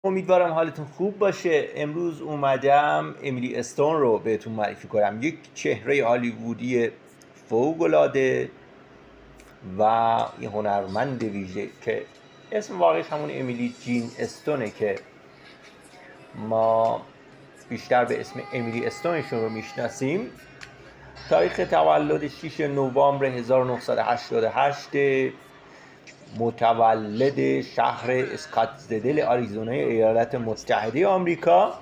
امیدوارم حالتون خوب باشه. امروز اومدم امیلی استون رو بهتون معرفی کنم، یک چهره هالیوودی فوق‌العاده و یه هنرمند ویژه که اسم واقعیش همون امیلی جین استونه که ما بیشتر به اسم امیلی استونشون رو میشناسیم. تاریخ تولد 6 نوامبر 1988، متولد شهر اسکاتزدل آریزونای ایالات متحده آمریکا.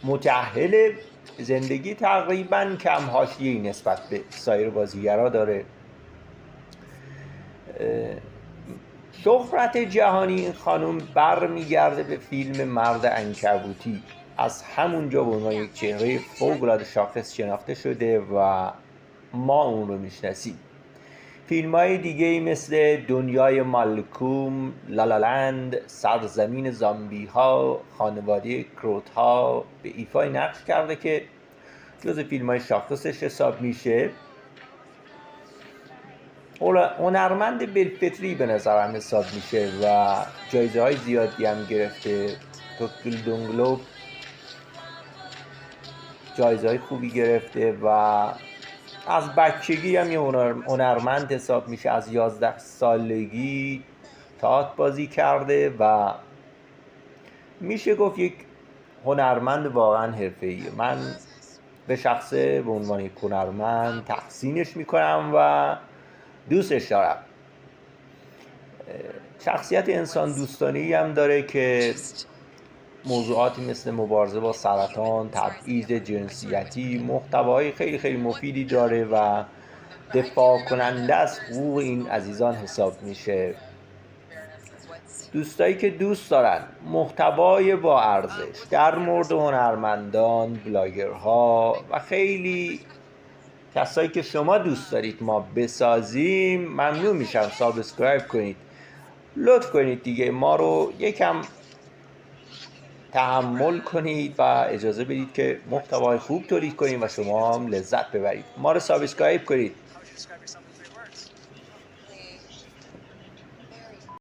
متأهل زندگی تقریبا کم حاشیه‌ای نسبت به سایر بازیگرا داره. شهرت جهانی این خانم برمیگرده به فیلم مرد عنکبوتی. از همونجا به عنوان یک چهره فوق‌العاده شاخص شناخته شده و ما اون رو میشناسیم. فیلم های دیگه مثل دنیای مالکوم، لالالند، سرزمین زامبی ها، خانواده کروت ها به ایفای نقش کرده که جز فیلم های شاخصش حساب میشه. هنرمند بالفطری به نظرم حساب میشه و جایزه های زیادی هم گرفته. تو گلدن گلوب جایزه های خوبی گرفته و از بچگی هم یه هنرمند حساب میشه. از 11 سالگی تئاتر بازی کرده و میشه گفت یک هنرمند واقعا حرفه‌ایه. من به شخصه به عنوان یک هنرمند تحسینش میکنم و دوستش دارم. شخصیت انسان دوستانه‌ای هم داره که موضوعاتی مثل مبارزه با سرطان، تبعیض جنسیتی، محتوای خیلی خیلی مفیدی داره و دفاع کننده از حقوق این عزیزان حساب میشه. دوستایی که دوست دارن محتوای با ارزش در مورد هنرمندان، بلاگرها و خیلی کسایی که شما دوست دارید ما بسازیم، ممنون میشم سابسکرایب کنید. لطف کنید دیگه ما رو یکم تحمل کنید و اجازه بدید که محتوای خوب تولید کنیم و شما هم لذت ببرید. ما رو سابسکرایب کنید.